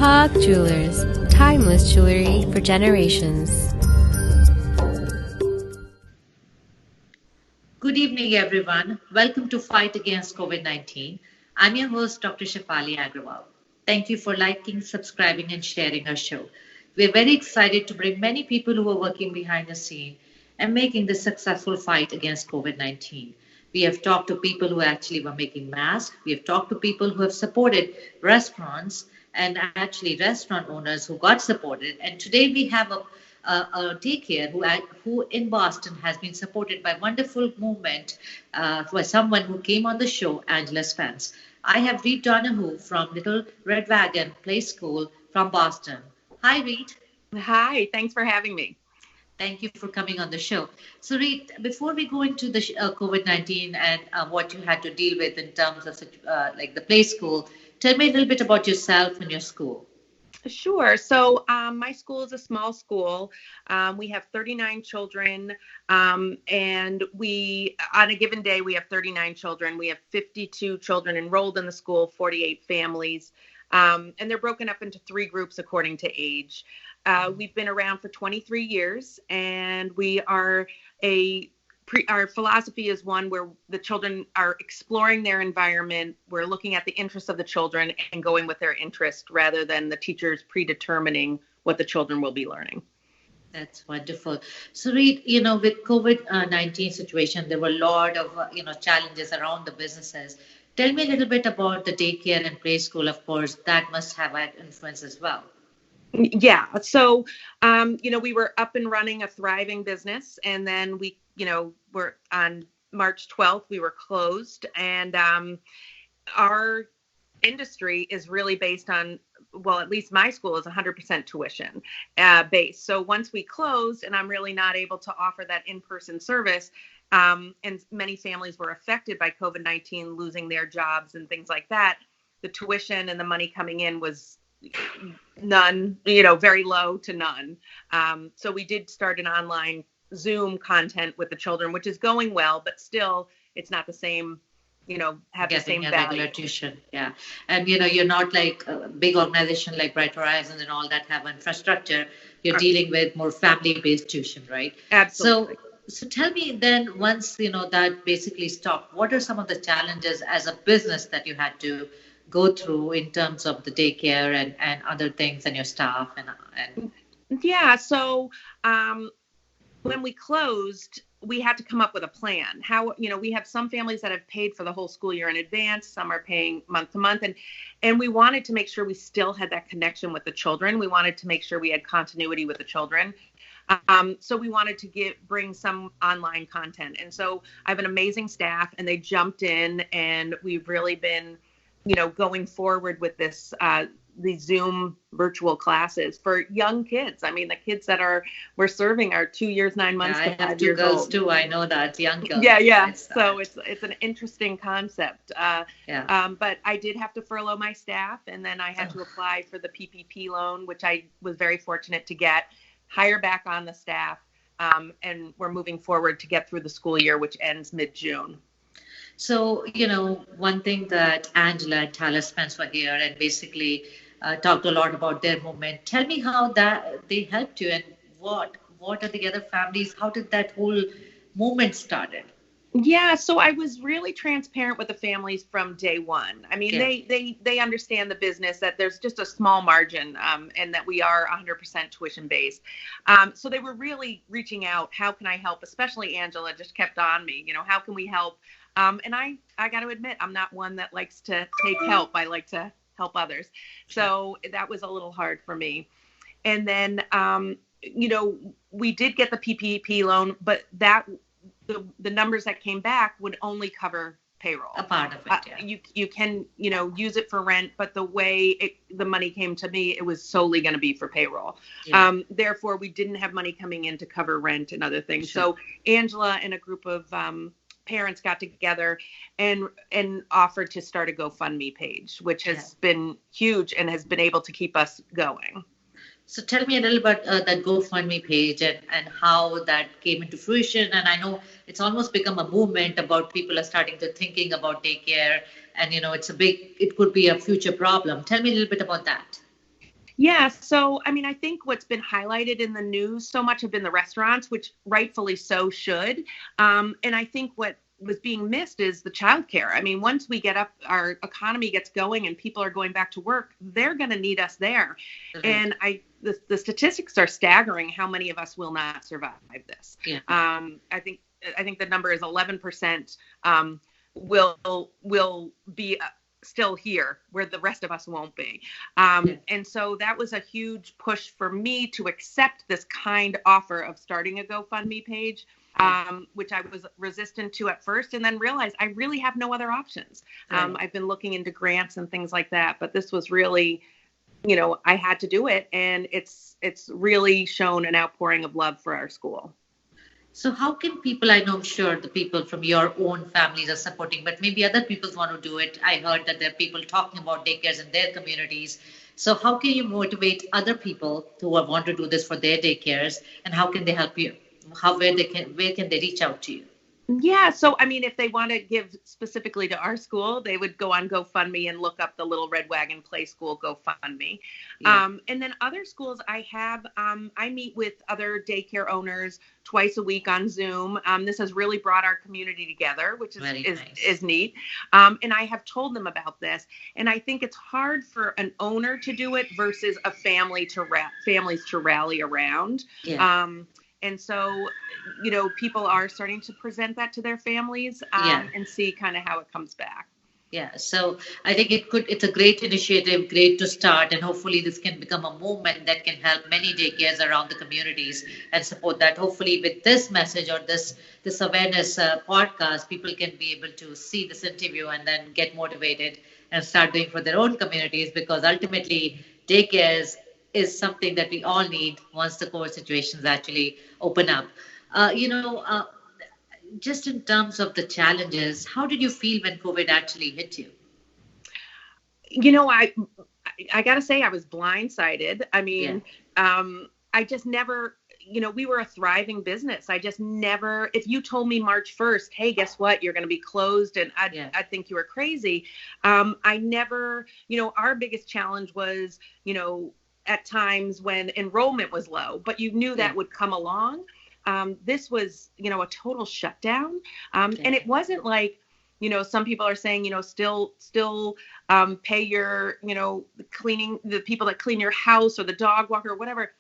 Mohawk Jewelers, timeless jewelry for generations. Good evening, everyone. Welcome to Fight Against COVID-19. I'm your host, Dr. Shefali Agrawal. Thank you for liking, subscribing, and sharing our show. We're very excited to bring many people who are working behind the scene and making the successful fight against COVID-19. We have talked to people who actually were making masks. We have talked to people who have supported restaurants and actually restaurant owners who got supported. And today we have a daycare who in Boston has been supported by wonderful movement for someone who came on the show, Angela Spence. I have Reed Donahue from Little Red Wagon Play School from Boston. Hi, Reed. Hi, thanks for having me. Thank you for coming on the show. So, Reed, before we go into the COVID-19 and what you had to deal with in terms of like the play school, tell me a little bit about yourself and your school. Sure. So my school is a small school. We have 39 children, and on a given day, we have 39 children. We have 52 children enrolled in the school, 48 families, and they're broken up into 3 groups according to age. We've been around for 23 years, and we are our philosophy is one where the children are exploring their environment. We're looking at the interests of the children and going with their interest rather than the teachers predetermining what the children will be learning. That's wonderful. So, Reed, with COVID-19 situation, there were a lot of, challenges around the businesses. Tell me a little bit about the daycare and play school. Of course, that must have had influence as well. Yeah. So, we were up and running a thriving business, and then we're on March 12th, we were closed, and our industry is really based on, well, at least my school is 100% tuition based. So once we closed and I'm really not able to offer that in-person service, and many families were affected by COVID-19, losing their jobs and things like that, the tuition and the money coming in was none, very low to none. So we did start an online Zoom content with the children, which is going well, but still it's not the same, have the same value. Regular tuition. Yeah. And, you're not like a big organization like Bright Horizons and all that have infrastructure. You're dealing with more family-based tuition, right? Absolutely. So tell me then, once, that basically stopped, what are some of the challenges as a business that you had to go through in terms of the daycare and other things and your staff and Yeah. So, when we closed, we had to come up with a plan. How, we have some families that have paid for the whole school year in advance. Some are paying month to month. And we wanted to make sure we still had that connection with the children. We wanted to make sure we had continuity with the children. So we wanted to bring some online content. And so I have an amazing staff, and they jumped in, and we've really been, going forward with this, these Zoom virtual classes for young kids. I mean, the kids that we're serving are 2 years, 9 months. Yeah, I have 2 girls too. I know that, young girls. Yeah. So it's an interesting concept. But I did have to furlough my staff, and then I had to apply for the PPP loan, which I was very fortunate to get, hire back on the staff, and we're moving forward to get through the school year, which ends mid-June. So, one thing that Angela and Tyler Spence were here and basically talked a lot about their movement. Tell me how that they helped you, and what are the other families? How did that whole movement started? Yeah, so I was really transparent with the families from day one. I mean, they understand the business, that there's just a small margin, and that we are 100% tuition based. So they were really reaching out. How can I help? Especially Angela just kept on me. How can we help? And I got to admit, I'm not one that likes to take help. I like to help others. So that was a little hard for me. And then, we did get the PPP loan, but the numbers that came back would only cover payroll. A part of it, yeah. You can, use it for rent, but the way the money came to me, it was solely going to be for payroll. Yeah. Therefore, we didn't have money coming in to cover rent and other things. Sure. So Angela and a group of parents got together and offered to start a GoFundMe page, which has been huge and has been able to keep us going. So tell me a little about that GoFundMe page and how that came into fruition. And I know it's almost become a movement about people are starting to thinking about daycare, and it could be a future problem. Tell me a little bit about that. Yeah. So, I mean, I think what's been highlighted in the news so much have been the restaurants, which rightfully so should. And I think what was being missed is the childcare. I mean, once we get up, our economy gets going and people are going back to work, they're going to need us there. Right. And the statistics are staggering how many of us will not survive this. Yeah. I think the number is 11% will be still here where the rest of us won't be. Yeah. And so that was a huge push for me to accept this kind offer of starting a GoFundMe page, which I was resistant to at first, and then realized I really have no other options. Right. I've been looking into grants and things like that, but this was really, I had to do it. And it's really shown an outpouring of love for our school. So how can people, I know I'm sure the people from your own families are supporting, but maybe other people want to do it. I heard that there are people talking about daycares in their communities. So how can you motivate other people who want to do this for their daycares, and how can they help you? Where can they reach out to you? Yeah. So, I mean, if they want to give specifically to our school, they would go on GoFundMe and look up the Little Red Wagon Play School GoFundMe. Yeah. And then other schools I meet with other daycare owners twice a week on Zoom. This has really brought our community together, which Very is nice. neat. And I have told them about this. And I think it's hard for an owner to do it versus a families to rally around. Yeah. And so, people are starting to present that to their families Yeah. and see kind of how it comes back. Yeah, so I think it's a great initiative, great to start, and hopefully this can become a movement that can help many daycares around the communities and support that. Hopefully, with this message or this awareness podcast, people can be able to see this interview and then get motivated and start doing for their own communities, because ultimately daycares is something that we all need once the COVID situations actually open up. Just in terms of the challenges, how did you feel when COVID actually hit you? I got to say I was blindsided. I Yeah. mean, I just never, we were a thriving business. I just never, if you told me March 1st, hey, guess what? You're going to be closed, and Yeah. I'd think you were crazy. I never, our biggest challenge was, at times when enrollment was low, but you knew that Yeah. would come along. This was, a total shutdown. And Okay. it wasn't like, some people are saying, still pay your, the people that clean your house or the dog walker or whatever.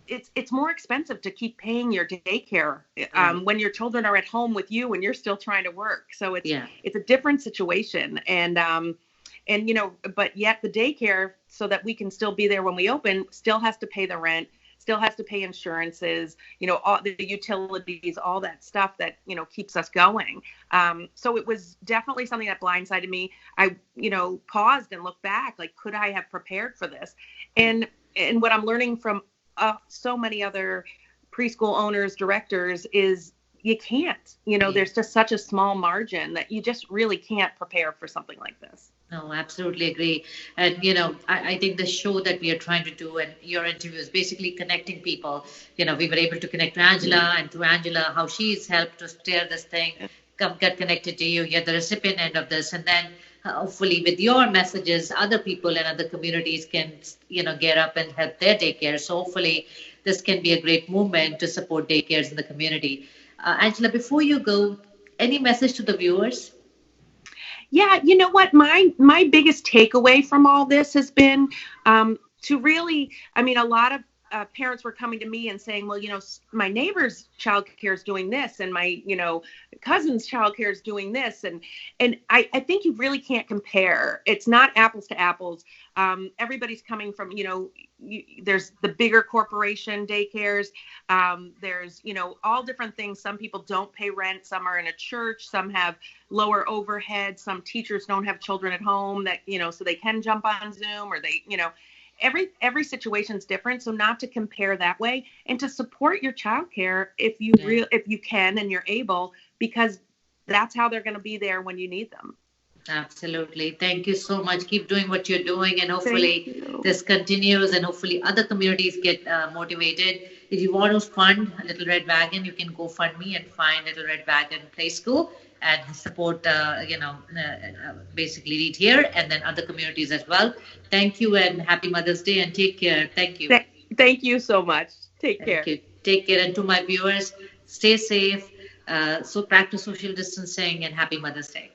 It's more expensive to keep paying your daycare Right. when your children are at home with you and you're still trying to work. So Yeah. it's a different situation. And but yet the daycare, so that we can still be there when we open, still has to pay the rent, still has to pay insurances, all the utilities, all that stuff that, keeps us going. So it was definitely something that blindsided me. I, paused and looked back, like, could I have prepared for this? And what I'm learning from so many other preschool owners, directors, is you can't, Yeah. there's just such a small margin that you just really can't prepare for something like this. No, absolutely agree. And, I think the show that we are trying to do and your interview is basically connecting people. We were able to connect to Angela, and through Angela, how she's helped to steer this thing, come get connected to you. You're the recipient end of this. And then hopefully with your messages, other people and other communities can, get up and help their daycare. So hopefully this can be a great movement to support daycares in the community. Angela, before you go, any message to the viewers? Yeah, you know what? My biggest takeaway from all this has been to really, I mean, a lot of parents were coming to me and saying, well, my neighbor's childcare is doing this, and my, cousin's childcare is doing this, and I think you really can't compare. It's not apples to apples. Everybody's coming from, there's the bigger corporation daycares. There's, all different things. Some people don't pay rent. Some are in a church. Some have lower overhead. Some teachers don't have children at home that, so they can jump on Zoom, or they, every situation is different. So not to compare that way, and to support your childcare if you can and you're able, because that's how they're going to be there when you need them. Absolutely. Thank you so much. Keep doing what you're doing, and hopefully this continues, and hopefully other communities get motivated. If you want to fund Little Red Wagon, you can go fund me and find Little Red Wagon Play School. and support, basically Read Here and then other communities as well. Thank you and happy Mother's Day and take care. Thank you. Thank you so much. Take care. Thank you. Take care. And to my viewers, stay safe. So practice social distancing and happy Mother's Day.